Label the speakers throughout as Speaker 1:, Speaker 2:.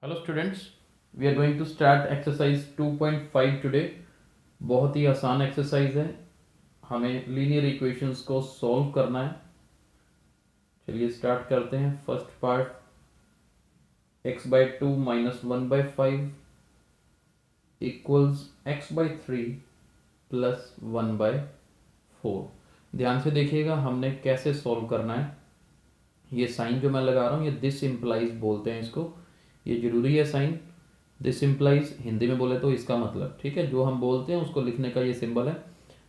Speaker 1: Hello students, we are going to start exercise 2.5 today. बहुत ही आसान एक्सरसाइज है, हमें लीनियर इक्वेशंस को सॉल्व करना है। चलिए स्टार्ट करते हैं। First part, x/2 - 1/5 equals x/3 plus 1/4। ध्यान से देखिएगा हमने कैसे सॉल्व करना है। ये साइन जो मैं लगा रहा हूँ, ये दिस इम्प्लाइज बोलते हैं इसको। ये जरूरी है साइन। दिस इम्प्लाइज हिंदी में बोले तो इसका मतलब, ठीक है, जो हम बोलते हैं उसको लिखने का ये सिंबल है।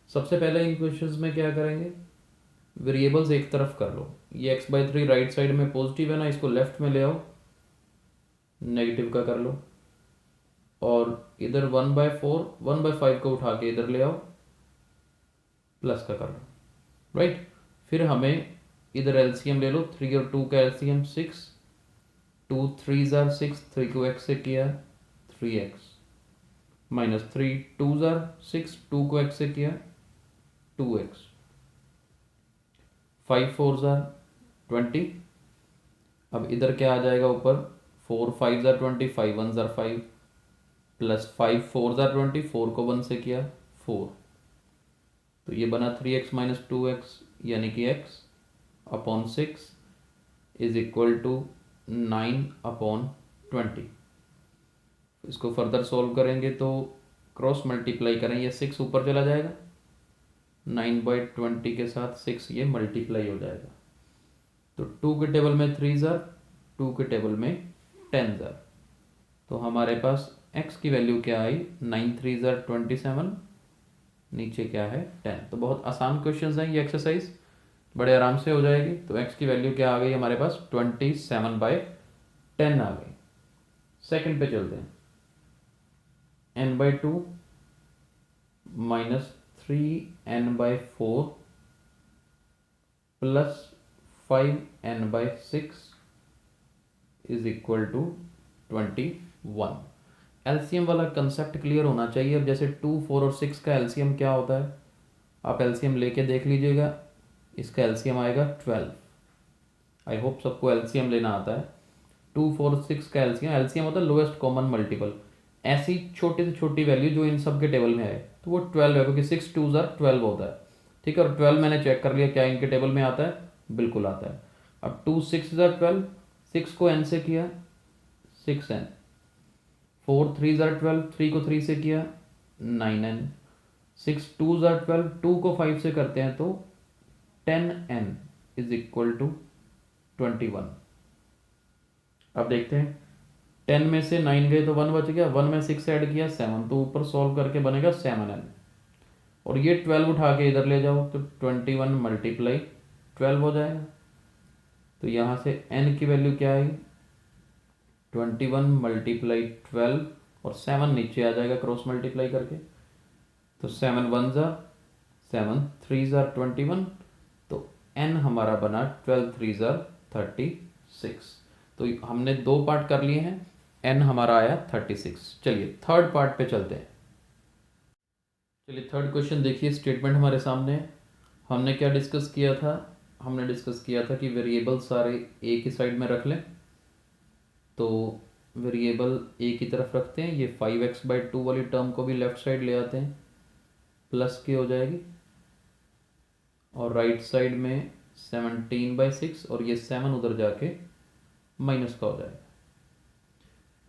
Speaker 1: सबसे पहले इन क्वेश्चंस में क्या करेंगे, वेरिएबल्स एक तरफ कर लो। ये x/3 राइट साइड में पॉजिटिव है ना, इसको लेफ्ट में ले आओ, नेगेटिव का कर लो। और इधर 1/4 1/5 को उठा के इधर ले आओ, प्लस का कर लो, राइट। फिर हमें इधर एलसीएम ले लो, 3 और 2 का एलसीएम 6, 2 3 आर 6, 3 को x से किया 3x, -3 2 आर 6, 2 को x से किया 2x, 5 4 आर 20। अब इधर क्या आ जाएगा ऊपर, 4 5 आर 20, 5 1 आर 5, प्लस 5 4 आर 20, 4 को 1 से किया 4, तो ये बना 3x - 2x, यानी कि x upon 6 is equal to 9/20। इसको फर्दर सॉल्व करेंगे तो क्रॉस मल्टीप्लाई करें, ये 6 ऊपर चला जाएगा, 9/20 के साथ 6 ये मल्टीप्लाई हो जाएगा। तो 2 के टेबल में 3 ज़ार, 2 के टेबल में 10 ज़ार, तो हमारे पास x की वैल्यू क्या आई, 9 3 ज़ार 27, नीचे क्या है 10। तो बहुत आसान क्वेश्चन हैं ये एक्सरसाइज, बड़े आराम से हो जाएगी। तो x की वैल्यू क्या आ गई हमारे पास, 27/10 आ गई। सेकंड पे चलते हैं, n/2 - 3n/4 plus 5n/6 is equal to 21। LCM वाला कंसेप्ट क्लियर होना चाहिए। अब जैसे 2 4 और 6 का एलसीएम क्या होता है, आप एलसीएम लेके देख लीजिएगा। इसका एलसीएम आएगा 12। आई होप सबको एलसीएम लेना आता है। 2 4 6 का एलसीएम होता है लोएस्ट कॉमन मल्टीपल। ऐसी छोटी से छोटी वैल्यू जो इन सब के टेबल में है तो वो 12 है, क्योंकि 6 2 ज़ार 12 होता है, ठीक है। और 12 मैंने चेक कर लिया क्या इनके टेबल में आता है, बिल्कुल आता है। अब 2 6 ज़ार 12, 6 को n से किया 6n, 4 3 ज़ार 12, 3 को 3 से किया 9n, 6 2 ज़ार 12, 2 को 5 से करते हैं तो 10n इज इक्वल टू 21। अब देखते हैं, 10 में से 9 गए तो 1 बच गया, 1 में 6 ऐड किया 7, तो ऊपर सॉल्व करके बनेगा 7n। और ये 12 उठा के इधर ले जाओ तो 21 मल्टीप्लाई 12 हो जाएगा। तो यहाँ से n की वैल्यू क्या आएगी, 21 मल्टीप्लाई 12, और 7 नीचे आ जाएगा क्रॉस मल्टीप्लाई करके। तो 7 1 ज़ार 7 3 ज़ार 21, तो n हमारा बना 12 3 ज़ार 36। तो हमने दो पार्ट कर लिए हैं, n हमारा आया 36। चलिए थर्ड पार्ट पे चलते हैं। चलिए थर्ड क्वेश्चन देखिए, स्टेटमेंट हमारे सामने है। हमने क्या डिस्कस किया था, हमने डिस्कस किया था कि वेरिएबल सारे एक ही साइड में रख लें। तो वेरिएबल एक ही तरफ रखते हैं, ये 5x/2 वाली टर्म को भी लेफ्ट साइड ले आते हैं, प्लस की हो जाएगी। और राइट साइड में 17/6, और ये 7 उधर जाके माइनस का हो जाएगा।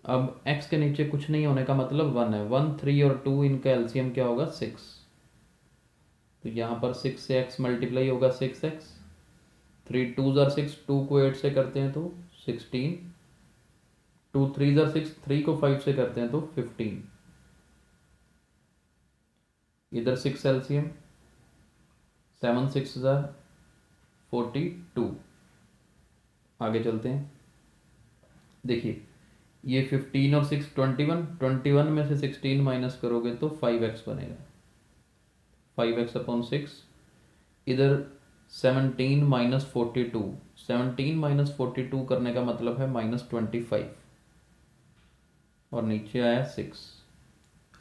Speaker 1: अब x के नीचे कुछ नहीं होने का मतलब 1 है, 1 3 और 2 इनका एलसीएम क्या होगा 6। तो यहाँ पर 6 से x मल्टीप्लाई होगा 6x, 3 2 ज़ार 6, 2 को 8 से करते हैं तो 16, 2 3 ज़ार 6, 3 को 5 से करते हैं तो 15। इधर 6 एलसीएम, 7 6 ज़ार 42। आगे चलते हैं, देखिए ये 15 और 6 21, 21 में से 16 माइनस करोगे तो 5x बनेगा, 5x/6। इधर 17 - 42, 17 - 42 करने का मतलब है -25, और नीचे आया 6।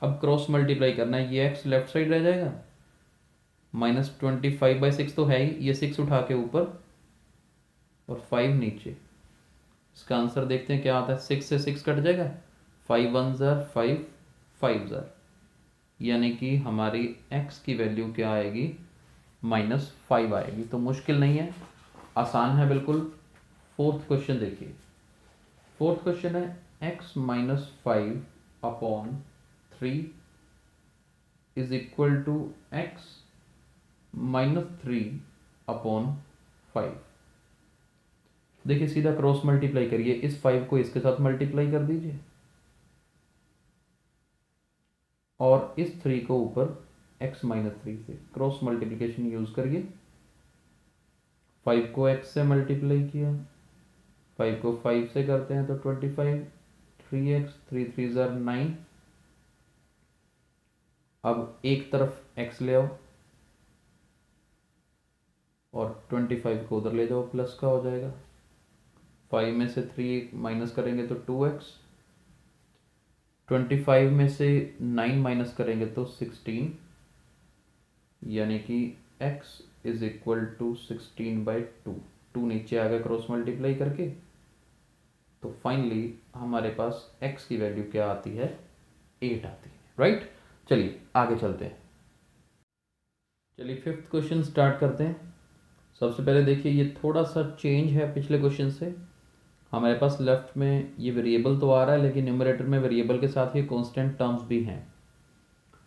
Speaker 1: अब क्रॉस मल्टीप्लाई करना है, ये x लेफ्ट साइड रह जाएगा, -25/6 तो है ही, ये 6 उठा के ऊपर और 5 नीचे, इसका आंसर देखते हैं क्या आता है। 6 से 6 कट जाएगा, 5 1 ज़र 5, 5 ज़र, यानी कि हमारी x की वैल्यू क्या आएगी, -5 आएगी। तो मुश्किल नहीं है, आसान है बिल्कुल। फोर्थ क्वेश्चन देखिए, फोर्थ क्वेश्चन है x -5 upon 3 is equal to x -3 upon 5। देखिए सीधा क्रॉस मल्टीप्लाई करिए, इस 5 को इसके साथ मल्टीप्लाई कर दीजिए और इस 3 को ऊपर x -3 से क्रॉस मल्टीप्लिकेशन यूज करिए। 5 को x से मल्टीप्लाई किया, 5 को 5 से करते हैं तो 25, 3x 3 3 ज़र 9। अब एक तरफ x ले आओ और 25 को उधर ले जाओ, प्लस का हो जाएगा। 5 में से 3 माइनस करेंगे तो 2x, 25 में से 9 माइनस करेंगे तो 16, यानी कि x इज इक्वल टू 16/2। 2 नीचे आ गया क्रॉस मल्टीप्लाई करके, तो फाइनली हमारे पास x की वैल्यू क्या आती है, 8 आती है, राइट। चलिए आगे चलते हैं। चलिए फिफ्थ क्वेश्चन स्टार्ट करते हैं। सबसे पहले देखिए ये थोड़ा सा चेंज है पिछले क्वेश्चन से। हमारे पास लेफ्ट में ये वेरिएबल तो आ रहा है, लेकिन न्यूमरेटर में वेरिएबल के साथ ये कांस्टेंट टर्म्स भी हैं,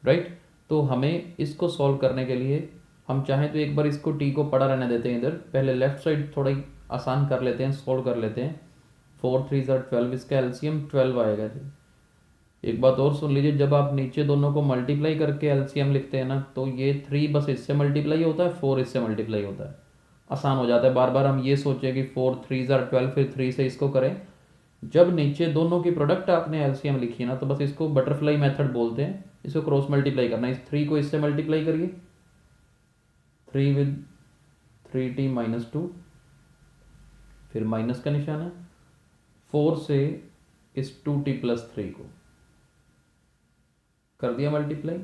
Speaker 1: राइट। तो हमें इसको सॉल्व करने के लिए हम चाहें तो एक बार इसको टी को पड़ा रहने देते हैं इधर, पहले लेफ्ट साइड थोड़ा आसान कर लेते हैं, सॉल्व कर लेते हैं। 4 3 ज़र 12, इसका एलसीएम 12 आएगा जी। एक बात और सुन लीजिए, जब आप नीचे दोनों को मल्टीप्लाई करके एलसीएम लिखते हैं ना, तो ये 3 बस इससे मल्टीप्लाई होता है, 4 इससे मल्टीप्लाई होता है, आसान हो जाता है। बार बार हम ये सोचें कि 4 3 ज़र 12, फिर 3 से इसको करें। जब नीचे दोनों की प्रोडक्ट आपने एलसीएम लिखी है ना, तो बस इसको बटरफ्लाई मेथड बोलते हैं, इसको क्रॉस मल्टीप्लाई करना है। इस 3 को इससे मल्टीप्लाई करिए, 3 विद 3t -2, फिर माइनस का निशान है, 4 से इस 2t + 3 को कर दिया मल्टीप्लाई।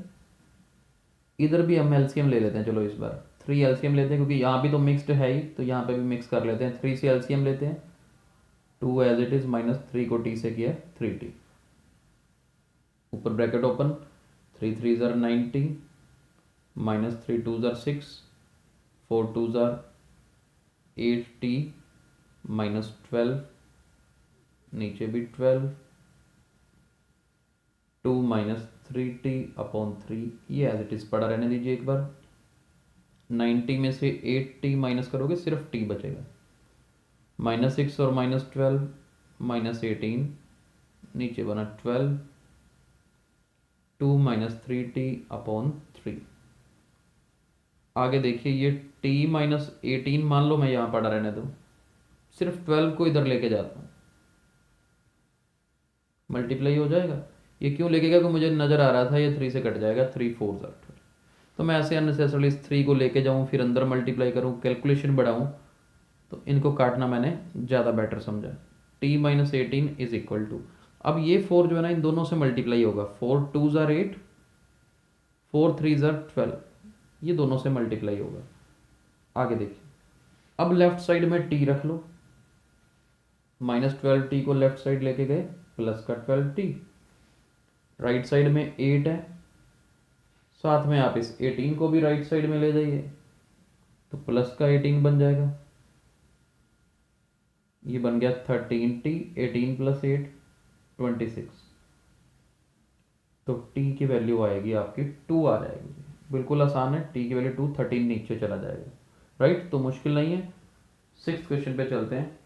Speaker 1: इधर भी हम एलसीएम ले लेते हैं, चलो इस बार 3 एलसीएम लेते हैं, क्योंकि यहाँ भी तो मिक्स्ड है ही, तो यहाँ पे भी मिक्स कर लेते हैं। 3 से एलसीएम लेते हैं, 2 एज इट इज, -3 को t से किया 3t, ऊपर ब्रैकेट ओपन, 3 3 ज़र 90, -3 2 ज़र 6, 4 2 ज़र 8t -12, नीचे भी 12, 2 -3t अपॉन 3, ये एज इट इज पड़ा रहने दीजिए एक बार। 90 में से 8t माइनस करोगे सिर्फ t बचेगा, -6 और -12 -18, नीचे बना 12, 2 -3t अपॉन 3। आगे देखिए ये t -18 मान लो मैं यहाँ पड़ा रहने दूँ, सिर्फ 12 को इधर लेके जाता हूँ, मल्टीप्लाई हो जाएगा। ये क्यों लेके गया, क्योंकि मुझे नज़र आ रहा था ये 3 से कट जाएगा, 3 4 ज़र 12, तो मैं ऐसे अननेसेसरली इस 3 को लेके जाऊँ, फिर अंदर मल्टीप्लाई करूँ, कैलकुलेशन बढ़ाऊँ, तो इनको काटना मैंने ज़्यादा बेटर समझा। t -18 इज इक्वल टू, अब ये 4 जो है ना इन दोनों से मल्टीप्लाई होगा, 4 2 ज़र 8, 4 3 ज़र 12, ये दोनों से मल्टीप्लाई होगा। आगे देखिए, अब लेफ्ट साइड में t रख लो, -12t को लेफ्ट साइड लेके गए, प्लस का 12t, राइट साइड में 8 है, साथ में आप इस 18 को भी राइट साइड में ले जाइए, तो प्लस का 18 बन जाएगा, ये बन गया 13t, 18 + 8 26, तो t की वैल्यू आएगी आपकी 2 आ जाएगी। बिल्कुल आसान है, t की वैल्यू 2, 13 नीचे चला जाएगा, राइट। तो मुश्किल नहीं है। 6th क्वेश्चन पे चलते हैं।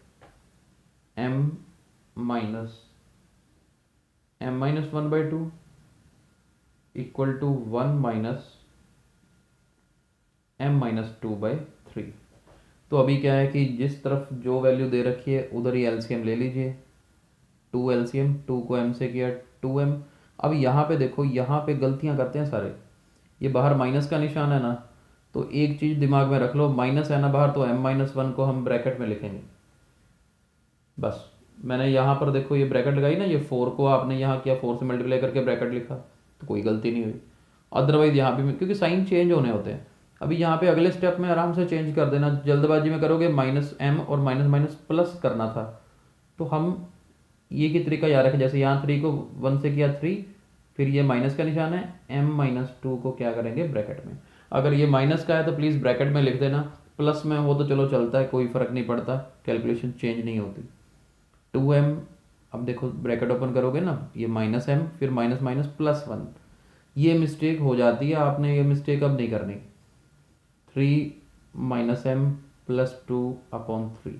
Speaker 1: m -1/2 equal to 1 -m -2/3। तो अभी क्या है कि जिस तरफ जो वैल्यू दे रखी है उधर ही एलसीएम ले लीजिए। 2 एलसीएम, 2 को m से किया 2m। अब यहाँ पे देखो, यहाँ पे गलतियाँ करते हैं सारे, ये बाहर माइनस का निशान है ना, तो एक चीज़ दिमाग में रख लो, माइनस है ना बाहर, तो m -1 को हम ब्रैकेट में लिखेंगे। बस मैंने यहाँ पर देखो ये ब्रैकेट लगाई ना, ये 4 को आपने यहाँ किया, 4 से मल्टीप्लाई करके ब्रैकेट लिखा, तो कोई गलती नहीं हुई। अदरवाइज यहाँ भी, क्योंकि साइन चेंज होने होते हैं, अभी यहाँ पे अगले स्टेप में आराम से चेंज कर देना, जल्दबाजी में करोगे -m और माइनस माइनस प्लस करना था, तो हम ये की तरीका याद रखें, जैसे यहाँ 3 को 1 से किया 3, फिर ये माइनस का निशान है, m-2 को क्या करेंगे ब्रैकेट में। अगर ये माइनस का है तो प्लीज़ ब्रैकेट में लिख देना, प्लस में हो तो चलो चलता है, कोई फ़र्क नहीं पड़ता, कैलकुलेशन चेंज नहीं होती। 2m, अब देखो ब्रैकेट ओपन करोगे ना, ये -m फिर माइनस माइनस +1, ये मिस्टेक हो जाती है, आपने ये मिस्टेक अब नहीं करनी। 3 -m + 2/3,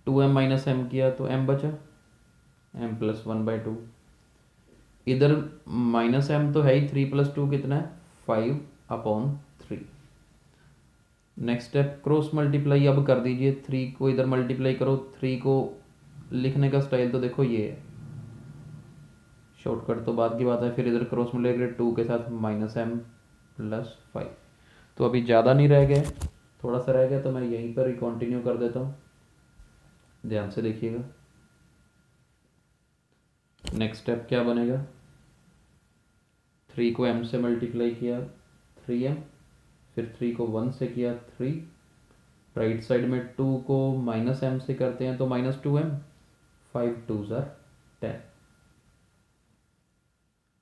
Speaker 1: 2m -m किया तो m बचा, m + 1/2, इधर -m तो है ही, 3 + 2 कितना है 5/3। नेक्स्ट स्टेप क्रॉस मल्टीप्लाई अब कर दीजिए, 3 को इधर मल्टीप्लाई करो, 3 को लिखने का स्टाइल तो देखो ये है, शॉर्टकट तो बाद की बात है, फिर इधर क्रॉस मल्टीप्लाई 2 के साथ -m + 5। तो अभी ज़्यादा नहीं रह गए, थोड़ा सा रह गया, तो मैं यहीं पर ही कंटिन्यू कर देता हूँ, ध्यान से देखिएगा। नेक्स्ट स्टेप क्या बनेगा, 3 को m से मल्टीप्लाई किया 3m, फिर 3 को 1 से किया 3, राइट साइड में 2 को -m से करते हैं तो -2m, 5 2s are 10।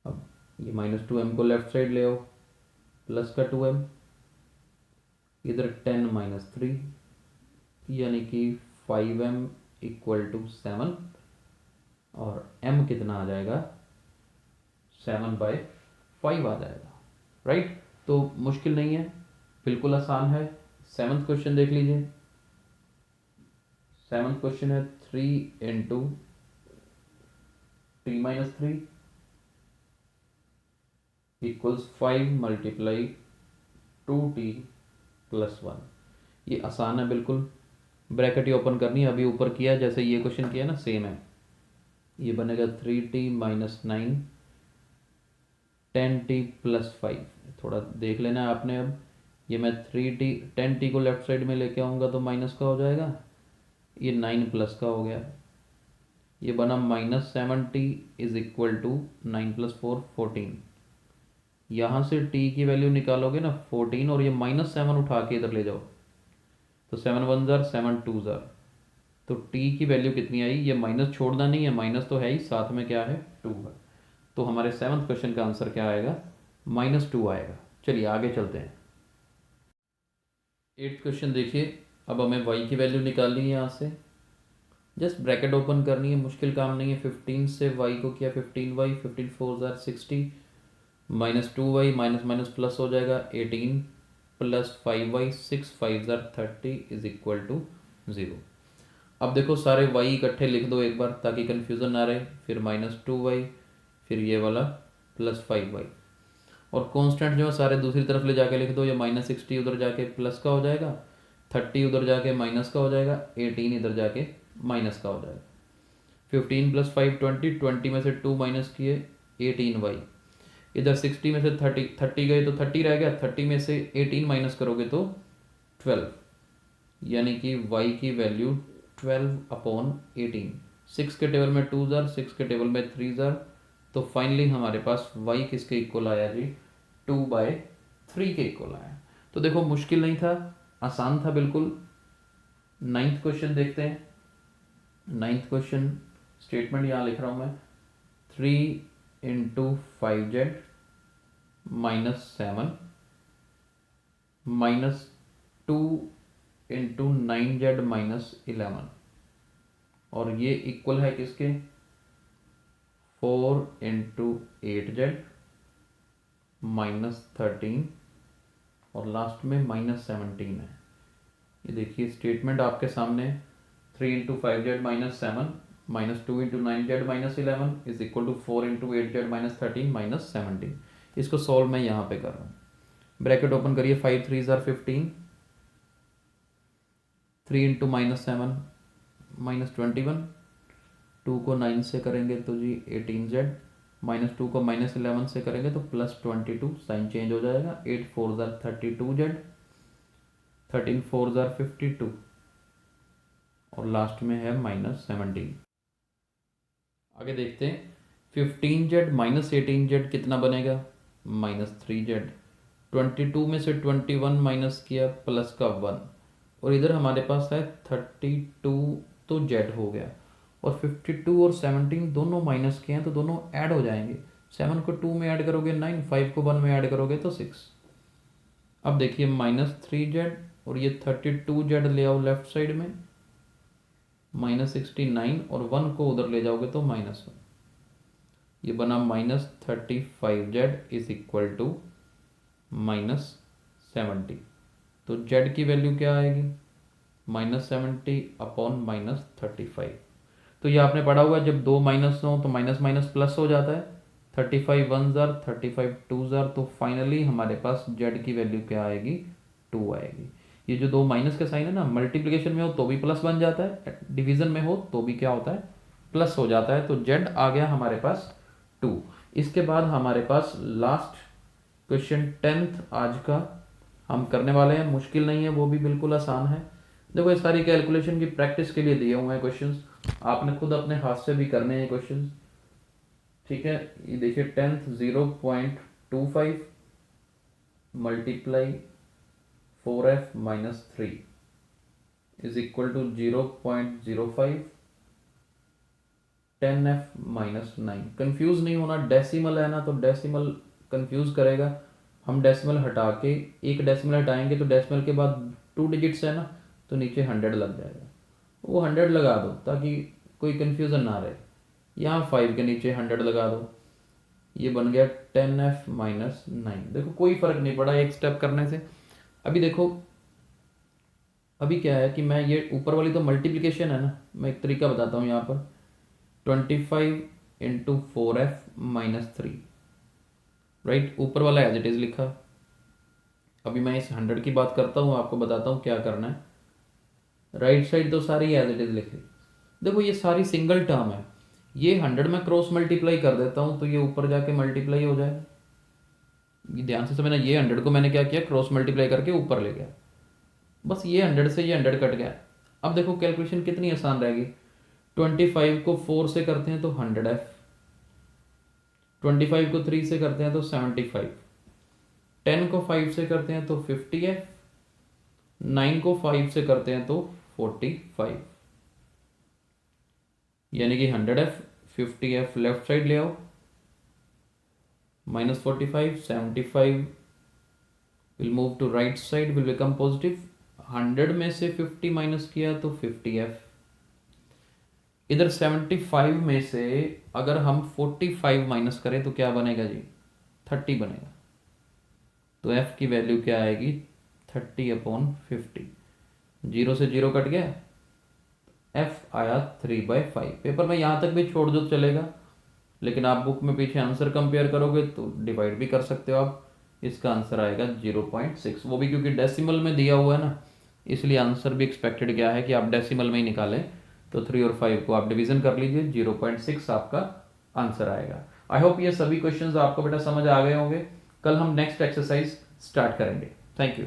Speaker 1: अब ये -2m को लेफ्ट साइड ले आओ, प्लस का 2m, इधर 10 - 3 यानी कि 5m = 7, और m कितना आ जाएगा 7/5 आ जाएगा, राइट। तो मुश्किल नहीं है, बिल्कुल आसान है। 7th क्वेश्चन देख लीजिए। 7th क्वेश्चन है 3 × t - 3 = 5 × 2t + 1। ये आसान है बिल्कुल, ब्रैकेट ही ओपन करनी है, अभी ऊपर किया है जैसे ये क्वेश्चन किया है ना, सेम है। ये बनेगा 3t - 9 10t + 5। थोड़ा देख लेना है आपने, अब ये मैं 10t को लेफ्ट साइड में लेके आऊँगा तो माइनस का हो जाएगा, ये 9 प्लस का हो गया, ये बना -7t = 9 + 4 14। यहाँ से t की वैल्यू निकालोगे ना 14, और ये -7 उठा के इधर ले जाओ तो 7 1s are 7 2s are, तो t की वैल्यू कितनी आई, ये माइनस छोड़ना नहीं है, माइनस तो है ही, साथ में क्या है 2 है। तो हमारे 7th क्वेश्चन का आंसर क्या आएगा, -2 आएगा। चलिए आगे चलते हैं। 8th क्वेश्चन देखिए, अब हमें y की वैल्यू निकालनी है, यहाँ से जस्ट ब्रैकेट ओपन करनी है, मुश्किल काम नहीं है। 15 से y को किया 15y, 15 4s are 60, -2y minus minus plus हो जाएगा 18 + 5y, 6 5s are 30 = 0। अब देखो सारे y इकट्ठे लिख दो एक बार ताकि कन्फ्यूज़न ना रहे, फिर -2y, फिर ये वाला +5y, और कांस्टेंट जो है सारे दूसरी तरफ ले जाके लिख दो, ये -60 उधर जाके प्लस का हो जाएगा, 30 उधर जाके माइनस का हो जाएगा, 18 इधर जाके माइनस का हो जाएगा। 15 + 5 20, 20 में से 2 माइनस किए 18y, इधर 60 में से 30 गए तो 30 रह गया, 30 में से 18 माइनस करोगे तो 12, यानी कि y की वैल्यू 12/18। 6 के टेबल में 2s are, 6 के टेबल में 3s are, तो फाइनली हमारे पास y किसके इक्वल आया जी, 2/3 के इक्वल आया। तो देखो मुश्किल नहीं था, आसान था बिल्कुल। 9th क्वेश्चन देखते हैं। 9th क्वेश्चन स्टेटमेंट यहाँ लिख रहा हूँ मैं, 3 × 5z -7 -2 × 9z -11, और ये इक्वल है किसके, 4 × 8z -13, और लास्ट में -17 है। ये देखिए स्टेटमेंट आपके सामने, 3 × 5z -7 -2 × 9z -11 = 4 × 8z -13 -17। इसको सॉल्व मैं यहाँ पे कर रहा हूँ, ब्रैकेट ओपन करिए, 5 3s are 15, 3 × -7 -21, 2 को 9 से करेंगे तो जी 18z, -2 को -11 से करेंगे तो +22, साइन चेंज हो जाएगा, 8 4s are 32z, 13 4s are 52, और लास्ट में है -17। आगे देखते हैं, 15z -18z कितना बनेगा, -3z, 22 में से 21 माइनस किया प्लस का 1, और इधर हमारे पास है 32 तो जेड हो गया, और 52 और 17 दोनों माइनस के हैं तो दोनों ऐड हो जाएंगे। 7 को 2 में ऐड करोगे 9, 5 को 1 में ऐड करोगे तो 6। अब देखिए -3z और ये 32z ले आओ लेफ्ट साइड में, -69 और 1 को उधर ले जाओगे तो -1, ये बना -35z इज इक्वल टू -70। तो z की वैल्यू क्या आएगी, -70 अपॉन -35। तो ये आपने पढ़ा हुआ है, जब दो माइनस हो तो माइनस माइनस प्लस हो जाता है। 35 1 जार, 35 2 जार, तो फाइनली हमारे पास z की वैल्यू क्या आएगी, 2 आएगी। ये जो दो माइनस का साइन है ना, मल्टीप्लिकेशन में हो तो भी प्लस बन जाता है, डिवीजन में हो तो भी क्या होता है, प्लस हो जाता है। तो z आ गया हमारे पास 2। इसके बाद हमारे पास लास्ट क्वेश्चन 10th आज का हम करने वाले हैं। मुश्किल नहीं है, वो भी बिल्कुल आसान है। देखो ये सारी कैलकुलेशन की प्रैक्टिस के लिए दिए हुए हैं क्वेश्चंस, आपने खुद अपने हाथ से भी करने हैं क्वेश्चंस, ठीक है। ये देखिए 10th 0.25 multiply 4f minus 3 is equal to 0.05 10f minus 9। Confuse नहीं होना, डेसिमल है ना तो डेसिमल कंफ्यूज करेगा। हम डेसिमल हटा के, एक डेसिमल हटाएंगे तो डेसिमल के बाद 2 डिजिट्स है ना, तो नीचे 100 लग जाएगा, वो 100 लगा दो ताकि कोई कंफ्यूजन ना रहे। यहाँ 5 के नीचे 100 लगा दो, ये बन गया 10f माइनस 9। देखो कोई फर्क नहीं पड़ा एक स्टेप करने से। अभी देखो, अभी क्या है कि मैं ये ऊपर वाली तो मल्टीप्लिकेशन है ना, मैं एक तरीका बताता हूँ यहाँ पर। 25 इंटू 4f माइनस 3, राइट, ऊपर वाला एज इट इज लिखा। अभी मैं इस 100 की बात करता हूँ, आपको बताता हूँ क्या करना है। राइट साइड तो सारी एज इट इज लिखी। देखो ये सारी सिंगल टर्म है, ये 100 में क्रॉस मल्टीप्लाई कर देता हूँ तो ये ऊपर जाके मल्टीप्लाई हो जाएगा। ये ध्यान से समझना, ये 100 को मैंने क्या किया, क्रॉस मल्टीप्लाई करके ऊपर ले गया, बस ये 100 से ये 100 कट गया। अब देखो कैलकुलेशन कितनी आसान रहेगी। 25 को 4 से करते हैं तो 100f, 25 को 3 से करते हैं तो 75, 10 को 5 से करते हैं तो 50f, 9 को 5 से करते हैं तो 45, यानी कि 100f 50f लेफ्ट साइड ले आओ, -45 75 will move to right side, will become positive. 100 में से 50 माइनस किया तो 50f, इधर 75 में से अगर हम 45 माइनस करें तो क्या बनेगा जी, 30 बनेगा। तो f की वैल्यू क्या आएगी, 30 अपॉन 50। 0 से 0 कट गया, f आया 3/5। पेपर में यहाँ तक भी छोड़ दो चलेगा, लेकिन आप बुक में पीछे आंसर कंपेयर करोगे तो डिवाइड भी कर सकते हो आप। इसका आंसर आएगा 0.6, वो भी क्योंकि डेसिमल में दिया हुआ है ना, इसलिए आंसर भी एक्सपेक्टेड क्या है कि आप डेसिमल में ही निकालें। तो 3 और 5 को आप डिवीजन कर लीजिए, 0.6 आपका आंसर आएगा। आई होप ये सभी क्वेश्चंस आपको बेटा समझ आ गए होंगे। कल हम नेक्स्ट एक्सरसाइज स्टार्ट करेंगे। Thank you.